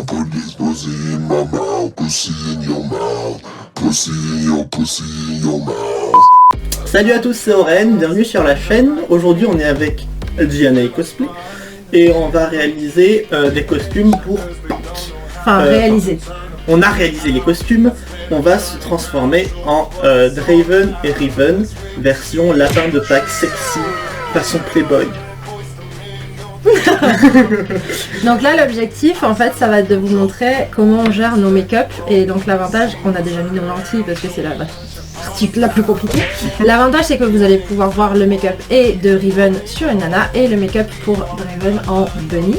put this pussy in my mouth, pussy in your mouth, pussy in your mouth. Salut à tous, c'est Oren, bienvenue sur la chaîne. Aujourd'hui on est avec Gianna Cosplay et on va réaliser des costumes pour Pink. Réaliser. On a réalisé les costumes, on va se transformer en Draven et Riven, version lapin de Pâques sexy, façon Playboy. Donc là l'objectif en fait ça va être de vous montrer comment on gère nos make-up et donc l'avantage, on a déjà mis nos lentilles parce que c'est la partie la plus compliquée. L'avantage c'est que vous allez pouvoir voir le make-up et de Riven sur une nana et le make-up pour Draven en bunny.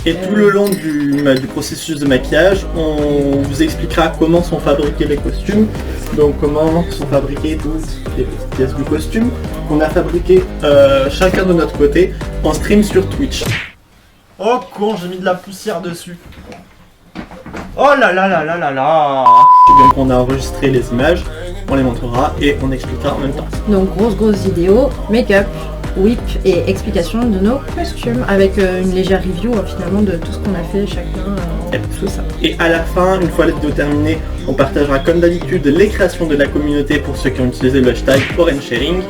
Et tout le long du processus de maquillage, on vous expliquera comment sont fabriqués les costumes, donc comment sont fabriquées toutes les petites pièces du costume qu'on a fabriquées chacun de notre côté en stream sur Twitch. Oh con, j'ai mis de la poussière dessus. Oh là là là là là là. Donc on a enregistré les images, on les montrera et on expliquera en même temps. Donc grosse vidéo, make-up, whip et explication de nos costumes avec une légère review finalement de tout ce qu'on a fait chacun, tout ça. Et à la fin, une fois la vidéo terminée, on partagera comme d'habitude les créations de la communauté pour ceux qui ont utilisé le hashtag OrenSharing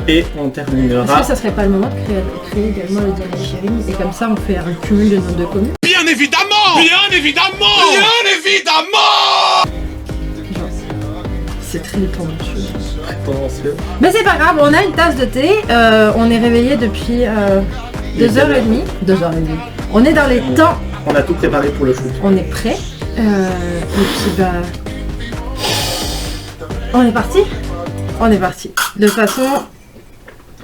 et on terminera... Est-ce que ça serait pas le moment de créer également le Diana Sharing et comme ça on fait un cumul de nos deux communes? Bien évidemment! Bien évidemment! Bien évidemment! Genre, c'est très tendancieux. Mais c'est pas grave, on a une tasse de thé, on est réveillé depuis 2h30. 2h30. On est dans les temps. On a tout préparé pour le shoot. On est prêt. Et puis bah... On est parti. On est parti. De toute façon...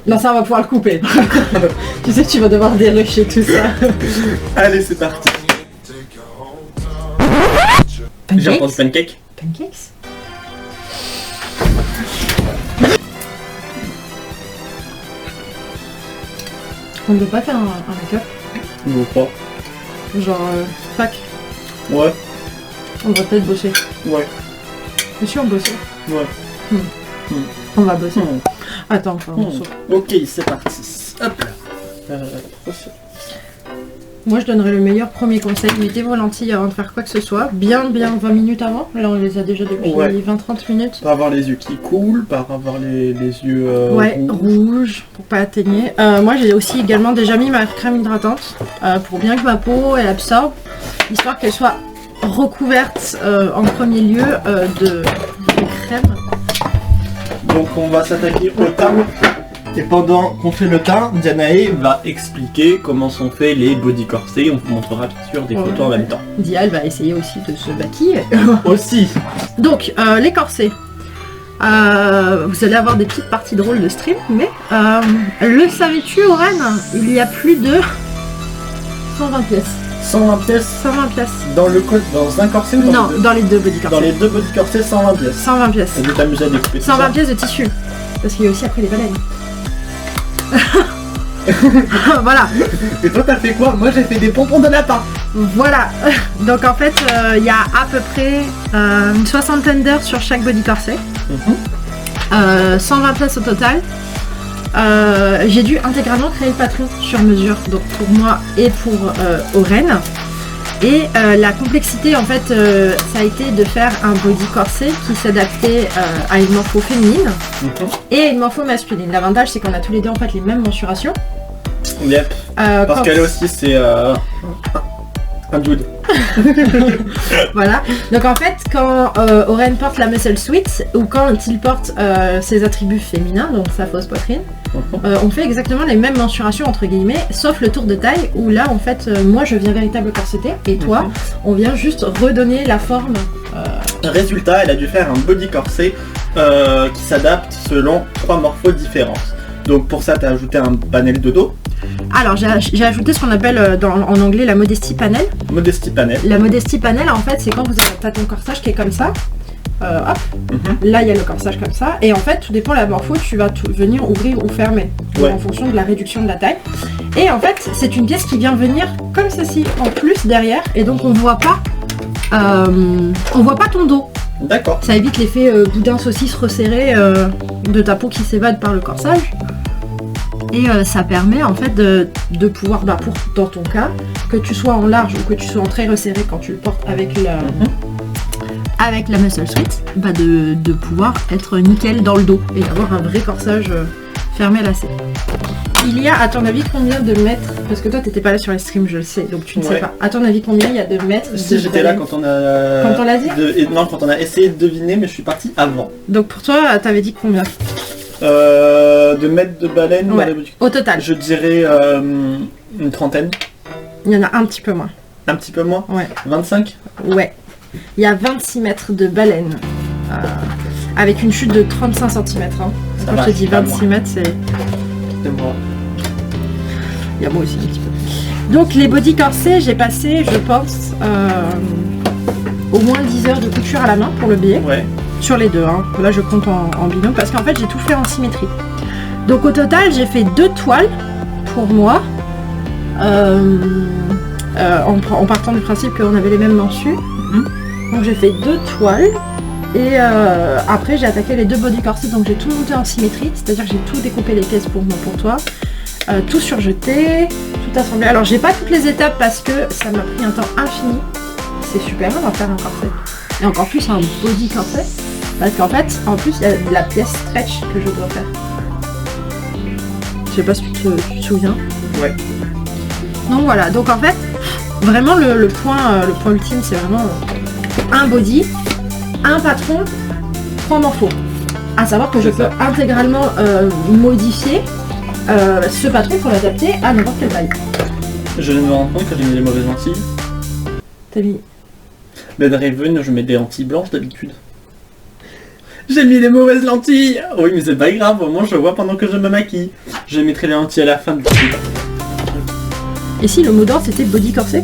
Non, ça on va pouvoir le couper. Tu sais que tu vas devoir dérusher tout ça. Allez, c'est parti. J'ai entendu pancake. Pancakes? On ne peut pas faire un make-up? Non, pas. Genre, fac? Ouais. On va peut-être bosser. Ouais. Monsieur, on bosse? Ouais. On va bosser. Attends, enfin, on saute. Ok, c'est parti. Hop là. Moi, je donnerais le meilleur premier conseil. Mettez vos lentilles avant de faire quoi que ce soit. Bien 20 minutes avant. Là, on les a déjà depuis 20-30 minutes. Pas avoir les yeux qui coulent, pas avoir les yeux rouges, pour pas atteigner. Moi, j'ai aussi également déjà mis ma crème hydratante pour bien que ma peau, elle absorbe, histoire qu'elle soit recouverte en premier lieu de crème. Donc, on va s'attaquer au teint. Et pendant qu'on fait le teint, Dianae va expliquer comment sont faits les body corsets. On vous montrera bien sûr des photos en même temps. Dial va essayer aussi de se maquiller. Aussi. Donc, les corsets. Vous allez avoir des petites parties drôles de stream, mais le savais-tu, Oren? Il y a plus de 120 pièces. 120 pièces 120 pièces. Dans un corset ou dans Non, les deux? dans les deux body corsets. Dans les deux body corsets, 120 pièces. 120 pièces. On veut t'amuser à découper 120 pièces de tissu. Parce qu'il y a aussi après les baleines. Voilà. Et toi t'as fait quoi? Moi j'ai fait des pompons de lapin. Voilà. Donc en fait il y a à peu près une soixantaine d'heures sur chaque body corset. 120 pièces au total. J'ai dû intégralement créer le patron sur mesure, donc pour moi et pour Oren. Et la complexité en fait ça a été de faire un body corset qui s'adaptait à une morpho féminine et à une morpho masculine. L'avantage c'est qu'on a tous les deux en fait les mêmes mensurations. Yep. Parce qu'elle aussi c'est un dude. Voilà. Donc en fait quand Oren porte la muscle suite ou quand il porte ses attributs féminins, donc sa fausse poitrine, on fait exactement les mêmes mensurations entre guillemets, sauf le tour de taille où là en fait moi je viens véritable corseté et toi on vient juste redonner la forme. Résultat, elle a dû faire un body corset qui s'adapte selon 3 morphos différentes. Donc pour ça tu as ajouté un panel de dos. Alors j'ai ajouté ce qu'on appelle en anglais la modesty panel. Modesty panel. La modesty panel en fait c'est quand vous avez ton corsage qui est comme ça. Hop, là il y a le corsage comme ça et en fait tout dépend de la morpho, tu vas venir ouvrir ou fermer en fonction de la réduction de la taille et en fait c'est une pièce qui vient venir comme ceci en plus derrière et donc on voit pas ton dos. D'accord. Ça évite l'effet boudin saucisse resserré de ta peau qui s'évade par le corsage. Et ça permet en fait de pouvoir, dans ton cas, que tu sois en large ou que tu sois en très resserré quand tu le portes avec la Muscle Suite, de pouvoir être nickel dans le dos et d'avoir un vrai corsage fermé lacé. Il y a, à ton avis, combien de mètres, parce que toi t'étais pas là sur les streams, je le sais, donc tu ne sais pas. À ton avis, combien il y a de mètres? Si j'étais là quand on a... Quand on l'a dit Non, quand on a essayé de deviner, mais je suis parti avant. Donc pour toi, t'avais dit combien? De mètres de baleine dans la boutique. Au total. Je dirais une trentaine. Il y en a un petit peu moins. Un petit peu moins? Ouais. 25? Ouais. Il y a 26 mètres de baleine. Avec une chute de 35 cm. Hein. Quand je te dis 26 mètres, c'est... moi. Il y a moi aussi un petit peu. Donc les body corsets, j'ai passé, je pense, au moins 10 heures de couture à la main pour le billet. Ouais. Sur les deux, hein. Là je compte en binôme parce qu'en fait j'ai tout fait en symétrie. Donc au total j'ai fait 2 toiles pour moi. En partant du principe qu'on avait les mêmes manches. Donc j'ai fait 2 toiles. Et après j'ai attaqué les 2 body corsets, donc j'ai tout monté en symétrie, c'est-à-dire que j'ai tout découpé les pièces pour toi, tout surjeté, tout assemblé. Alors j'ai pas toutes les étapes parce que ça m'a pris un temps infini, c'est super long à faire un corset. Et encore plus un body corset, parce qu'en fait, en plus il y a de la pièce stretch que je dois faire. Je sais pas si tu te souviens. Ouais. Donc voilà, donc en fait, vraiment le point ultime c'est vraiment un body, un patron, 3 morceaux. À savoir que je peux intégralement modifier ce patron pour l'adapter à n'importe quelle taille. Je viens de me rendre compte que j'ai mis les mauvaises lentilles. T'as mis... Ben Raven, je mets des lentilles blanches d'habitude. J'ai mis les mauvaises lentilles. Oui, mais c'est pas grave, au moins je vois pendant que je me maquille. Je mettrai les lentilles à la fin de tout. Et si le mot d'ordre c'était body corset?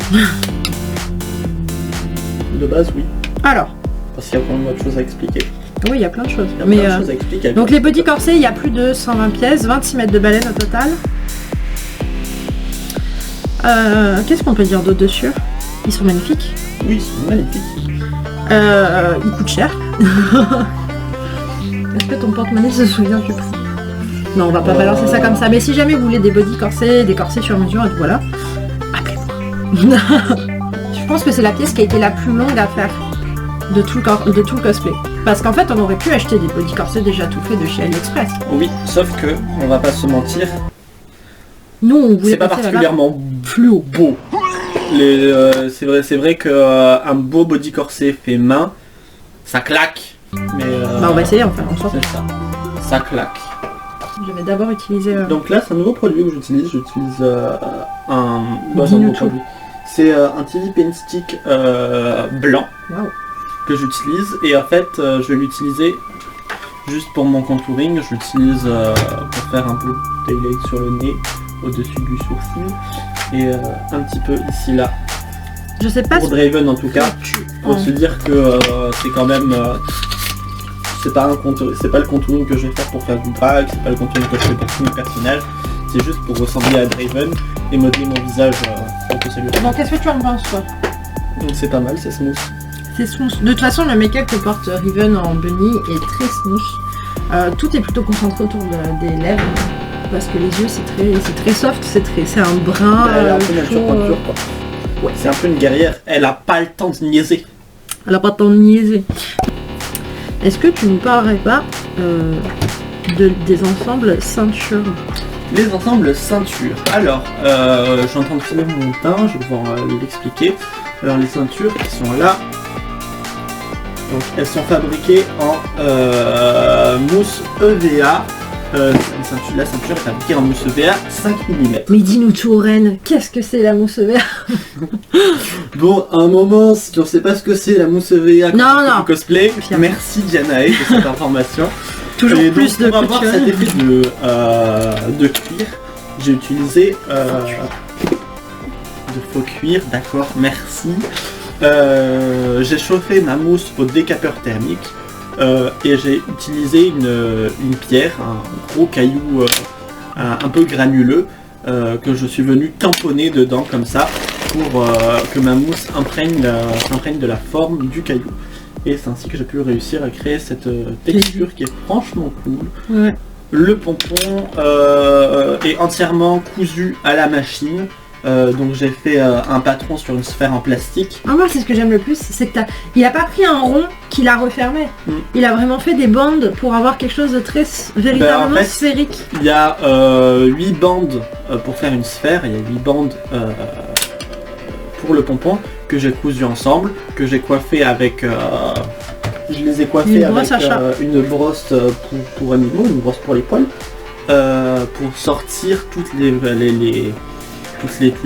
De base, oui. Alors. Parce qu'il y a plein d'autres choses à expliquer. Oui, il y a plein de choses. Il y a plein de choses à expliquer. Donc les body corsets, il y a plus de 120 pièces, 26 mètres de baleine au total. Qu'est-ce qu'on peut dire d'autre dessus? Ils sont magnifiques. Oui, ils sont magnifiques. Ils coûtent cher. Est-ce que ton porte-monnaie se souvient du prix? Non, on va pas balancer ça comme ça. Mais si jamais vous voulez des body corsets, des corsets sur mesure, et voilà, appelez-moi. Je pense que c'est la pièce qui a été la plus longue à faire de tout le cosplay. Parce qu'en fait, on aurait pu acheter des body corsets déjà tout faits de chez AliExpress. Oui, sauf que, on va pas se mentir, nous, on voulait c'est pas particulièrement fluo. Beau. C'est vrai que un beau body corset fait main, ça claque. Mais on va essayer enfin, en soi. C'est ça. Ça claque. Je vais d'abord utiliser... Donc là, c'est un nouveau produit que j'utilise. J'utilise un nouveau produit. C'est un TV Paint Stick blanc. Wow. Que j'utilise. Et en fait, je vais l'utiliser juste pour mon contouring. Je l'utilise pour faire un peu de highlight sur le nez, au-dessus du sourcil. Et un petit peu ici, là. Je sais pas pour Draven en tout cas. Pour se dire que c'est quand même... c'est pas le contouring que je vais faire pour faire du drag, c'est pas le contouring que je fais pour tous mes personnages, c'est juste pour ressembler à Draven et modeler mon visage pour que ça lui ressemble. Donc qu'est-ce que tu en penses toi? C'est pas mal, c'est smooth. C'est smooth. De toute façon le make-up que porte Riven en bunny est très smooth. Tout est plutôt concentré autour des lèvres. Parce que les yeux c'est très soft, c'est un brun. Elle a un peu nature peinture quoi. Ouais, c'est un peu une guerrière, elle a pas le temps de niaiser. Elle a pas le temps de niaiser. Est-ce que tu nous parlerais pas des ensembles ceintures? Les ensembles ceintures. Alors, je suis en train de filmer mon teint, je vais pouvoir l'expliquer. Alors les ceintures qui sont là, donc elles sont fabriquées en mousse EVA. La ceinture est fabriquée en mousse EVA 5 mm. Mais dis-nous tout Ren, qu'est-ce que c'est la mousse EVA? Bon, un moment, si on sait pas ce que c'est la mousse EVA non. cosplay, merci Dianae pour cette information. Toujours et plus donc, de pour avoir cet effet de cuir, j'ai utilisé de faux cuir, d'accord, merci. J'ai chauffé ma mousse au décapeur thermique. Et j'ai utilisé une pierre, un gros caillou un peu granuleux que je suis venu tamponner dedans comme ça pour que ma mousse s'imprègne de la forme du caillou. Et c'est ainsi que j'ai pu réussir à créer cette texture qui est franchement cool. Ouais. Le pompon est entièrement cousu à la machine. Donc j'ai fait un patron sur une sphère en plastique. Ah, moi c'est ce que j'aime le plus, c'est que il a pas pris un rond qu'il a refermé. Il a vraiment fait des bandes pour avoir quelque chose de très véritablement en fait, sphérique. Il y a 8 bandes pour faire une sphère, il y a 8 bandes pour le pompon que j'ai cousu ensemble, que j'ai coiffé avec... je les ai coiffés Une avec brosse à chat. une brosse pour animaux, une brosse pour les poils, pour sortir tous les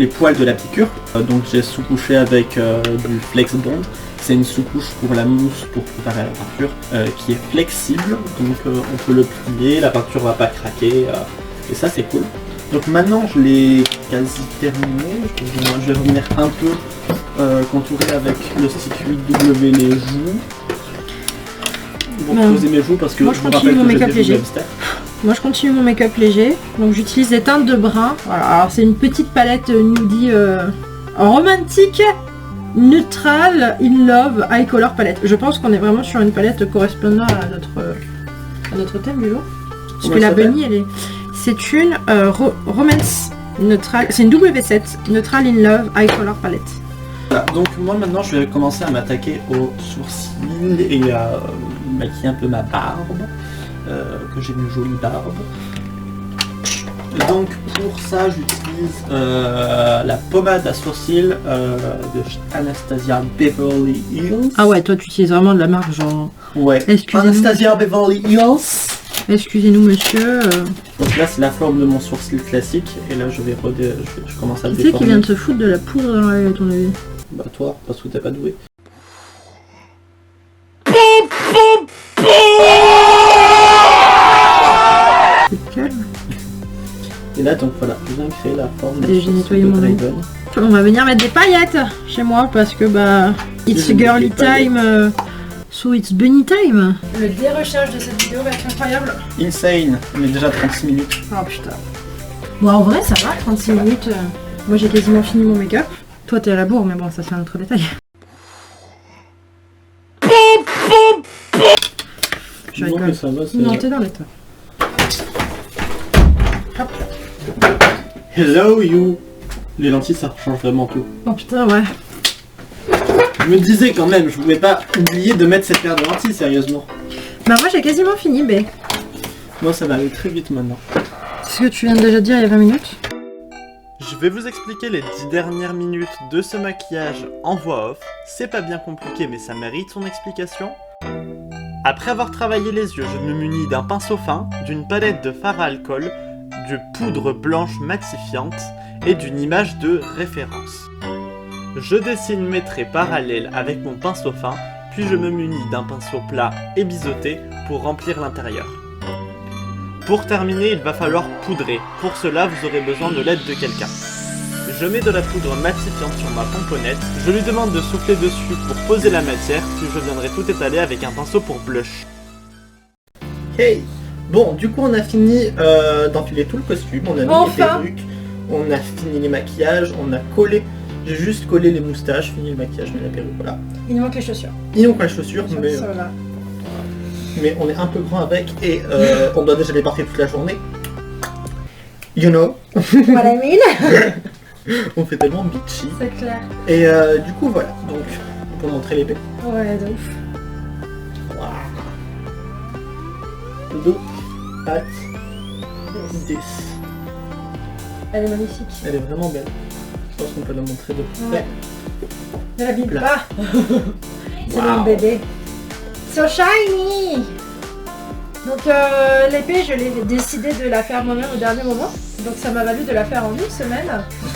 poils de la piqûre. Donc j'ai sous-couché avec du Flex Bond. C'est une sous-couche pour la mousse pour préparer la peinture qui est flexible, donc on peut le plier, la peinture va pas craquer et ça c'est cool. Donc maintenant je l'ai quasi terminé, je vais revenir un peu contourer avec le stick 8W les joues. Pour poser mes joues parce que moi, je je me continue rappelle mon que j'ai make-up des joues léger. hamster. Moi je continue mon make-up léger, donc j'utilise des teintes de brun. Voilà, alors c'est une petite palette nudie romantique, neutral, in love, high color palette. Je pense qu'on est vraiment sur une palette correspondant à notre thème du jour. Parce Comment que elle la s'appelle bunny elle est... C'est une romance neutrale, c'est une W7, neutral in love, high color palette. Voilà, donc moi maintenant je vais commencer à m'attaquer aux sourcils et à maquiller un peu ma barbe, que j'ai une jolie barbe. Donc pour ça j'utilise la pommade à sourcils de Anastasia Beverly Hills. Ah ouais, toi tu utilises vraiment de la marque genre... Ouais, Excusez-nous. Anastasia Beverly Hills. Excusez-nous monsieur. Donc là c'est la forme de mon sourcil classique et là je commence à le Qui c'est qui vient déformer. de se foutre de la poudre dans l'œil à ton avis? Bah toi, parce que t'es pas doué. C'est calme. Et là donc voilà, je viens de créer la forme Allez, j'ai nettoyé mon œil. Draven. On va venir mettre des paillettes chez moi parce que bah it's J'ai mis girly des paillettes. time, so it's bunny time. Le dérecherche de cette vidéo va être incroyable. Insane, on est déjà 36 minutes. Oh putain. Bon en vrai ça va, 36 minutes. Moi j'ai quasiment fini mon make-up. Toi t'es à la bourre mais bon ça c'est un autre détail. Je Non, rigole. mais ça va, c'est... Non t'es dans l'état. Hop. Hello you. Les lentilles ça change vraiment tout. Oh putain ouais. Je me disais quand même, je voulais pas oublier de mettre cette paire de lentilles sérieusement. Bah moi j'ai quasiment fini B. Moi ça va aller très vite maintenant. C'est ce que tu viens de déjà dire il y a 20 minutes. Je vais vous expliquer les 10 dernières minutes de ce maquillage en voix off. C'est pas bien compliqué mais ça mérite son explication. Après avoir travaillé les yeux, je me munis d'un pinceau fin, d'une palette de fard à alcool, de poudre blanche matifiante et d'une image de référence. Je dessine mes traits parallèles avec mon pinceau fin, puis je me munis d'un pinceau plat et biseauté pour remplir l'intérieur. Pour terminer, il va falloir poudrer. Pour cela, vous aurez besoin de l'aide de quelqu'un. Je mets de la poudre matifiante sur ma pomponnette, je lui demande de souffler dessus pour poser la matière, puis je viendrai tout étaler avec un pinceau pour blush. Hey! Bon, du coup on a fini d'enfiler tout le costume, on a mis les perruques, on a fini les maquillages, on a collé, j'ai juste collé les moustaches, fini le maquillage, mais la perruque, voilà. Il nous manque les chaussures. Ils n'ont pas les chaussures, mais on est un peu grand avec et on doit déjà les porter toute la journée. You know? What I mean? On fait tellement bitchy. C'est clair. Et du coup voilà, donc on peut montrer l'épée. Ouais, de ouf. Look at this. Elle est magnifique. Elle est vraiment belle. Je pense qu'on peut la montrer de plus près. Ne l'abîme Là. pas. C'est Wow. mon bébé. So shiny. Donc l'épée, je l'ai décidé de la faire moi-même au dernier moment. Donc ça m'a valu de la faire en une semaine.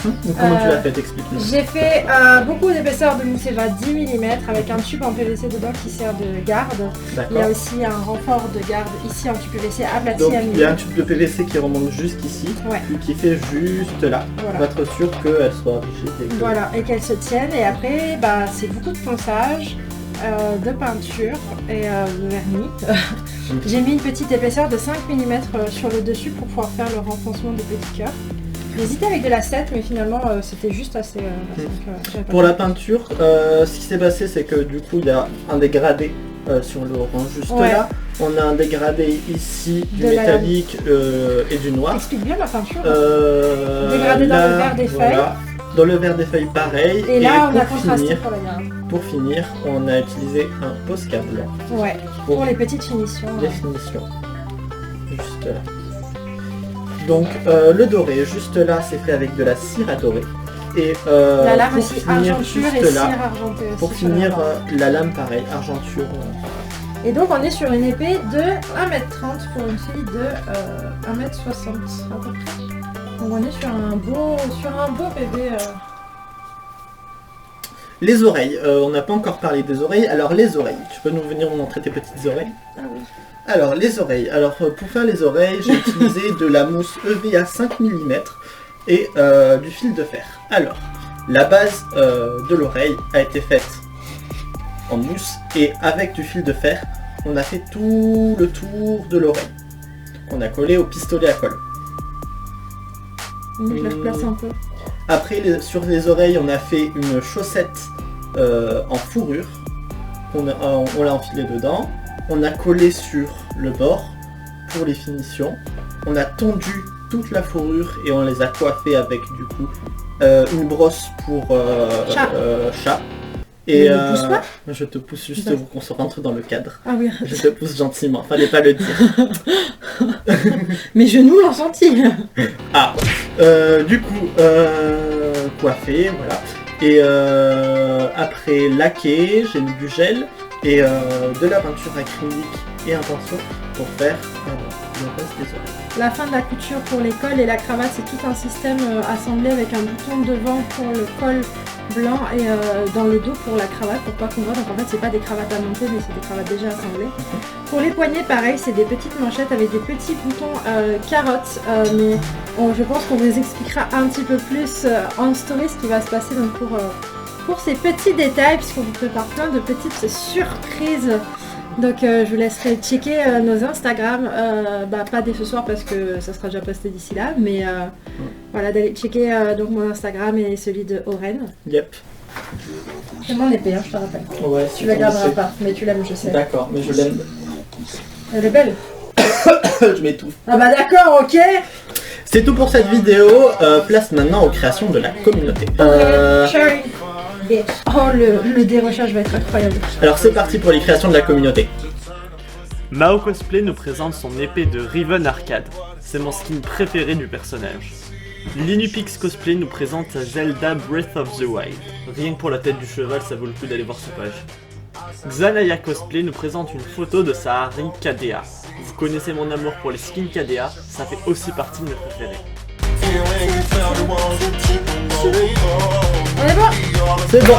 Donc comment tu l'as fait, explique-nous. J'ai fait beaucoup d'épaisseur de mousse Eva 10 mm avec un tube en PVC dedans qui sert de garde. Il y a D'accord. aussi un renfort de garde ici en tube PVC aplati Donc à il y milieu. a un tube de PVC qui remonte jusqu'ici, Ouais. puis qui fait juste là. Voilà. Pour être sûr qu'elle soit rigide et que... Voilà, et qu'elle se tienne. Et après, bah, c'est beaucoup de ponçage, de peinture et de vernis. J'ai mis une petite épaisseur de 5 mm sur le dessus pour pouvoir faire le renfoncement des petits cœurs. J'ai hésité avec de la 7, mais finalement c'était juste assez... j'avais pas Pour fait. la peinture, ce qui s'est passé, c'est que du coup, il y a un dégradé sur le orange juste Ouais. là. On a un dégradé ici du De la métallique et du noir. Explique bien la peinture. Dégradé dans le vert des feuilles. Dans le vert des feuilles, pareil. Et là, on a pour contrasté finir, pour la gamme. pour finir, on a utilisé un Posca blanc Ouais, pour les petites finitions. les finitions. Juste là. Donc le doré, juste là, c'est fait avec de la cire à dorer. Et La lame pour aussi finir argenture et juste cire là, argentée aussi. pour sur la finir lame. la lame pareil, argenture. Et donc on est sur une épée de 1m30 pour une fille de 1m60 à peu près. Donc on est sur un beau bébé. Les oreilles, on n'a pas encore parlé des oreilles. Alors les oreilles, tu peux nous venir nous montrer tes petites oreilles? Ah oui. Alors les oreilles, pour faire les oreilles, j'ai utilisé de la mousse EVA 5 mm et du fil de fer. Alors, la base de l'oreille a été faite en mousse et avec du fil de fer, on a fait tout le tour de l'oreille qu'on a collé au pistolet à colle. Je la replace un peu. Après, sur les oreilles, on a fait une chaussette en fourrure. On l'a enfilé dedans. On a collé sur le bord pour les finitions. On a tondu toute la fourrure et on les a coiffées avec du coup une brosse pour chat. Et Tu me pousses pas? je te pousse juste D'accord. pour qu'on se rentre dans le cadre. Ah oui. Je te pousse gentiment, fallait pas le dire. Mes genoux l'ont senti. Ah, du coup, coiffé, voilà. Et après laqué, j'ai mis du gel et de la peinture acrylique et un pinceau pour faire le reste des oreilles. La fin de la couture pour les cols et la cravate, c'est tout un système assemblé avec un bouton devant pour le col blanc et dans le dos pour la cravate, pour pas qu'on voit. Donc en fait, c'est pas des cravates à monter, mais c'est des cravates déjà assemblées. Pour les poignets, pareil, c'est des petites manchettes avec des petits boutons carottes, mais je pense qu'on vous expliquera un petit peu plus en story ce qui va se passer donc pour ces petits détails, puisqu'on vous prépare plein de petites surprises. Donc je vous laisserai checker nos Instagram, pas dès ce soir parce que ça sera déjà posté d'ici là, mais voilà, d'aller checker donc mon Instagram et celui de Oren. Yep. C'est mon épée, je te rappelle. Ouais, Tu la garderas pas, mais tu l'aimes, je sais. D'accord, mais je l'aime. Elle est belle. Je m'étouffe. Ah bah d'accord, ok. C'est tout pour cette vidéo. Place maintenant aux créations de la communauté. Cherry. Oh, le dérochage va être incroyable. Alors c'est parti pour les créations de la communauté. Mao Cosplay nous présente son épée de Riven Arcade. C'est mon skin préféré du personnage. Linupix Cosplay nous présente sa Zelda Breath of the Wild. Rien que pour la tête du cheval, ça vaut le coup d'aller voir sa page. Xanaya Cosplay nous présente une photo de sa Harry KDA. Vous connaissez mon amour pour les skins KDA, ça fait aussi partie de mes préférés. On est bon. C'est bon.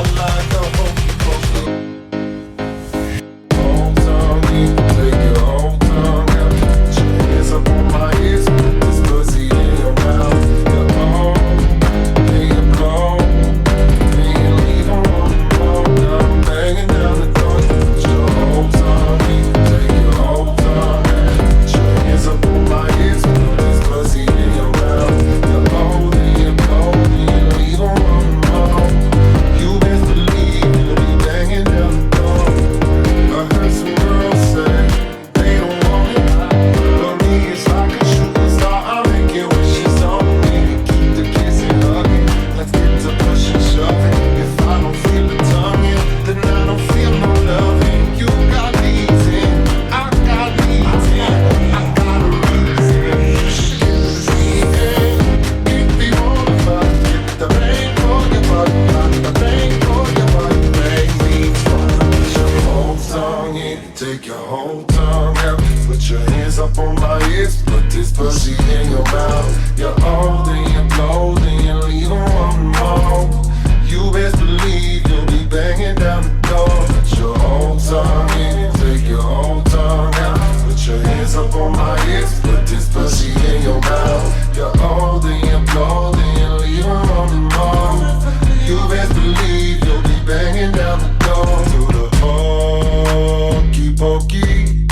Take your whole tongue out, put your hands up on my hips, put this pussy in your mouth. You're old and you're cold and you're leaving one more. You best believe you'll be banging down the door. Put your whole tongue in, take your whole tongue out, put your hands up on my hips, put this pussy in your mouth. You're old and you're cold and you're leaving one more. You best believe you'll be banging down the door. To the hokey pokey,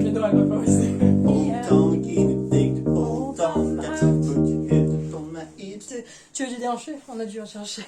Géno, elle va pas aussi. Tu veux du déhanché? On a dû en chercher.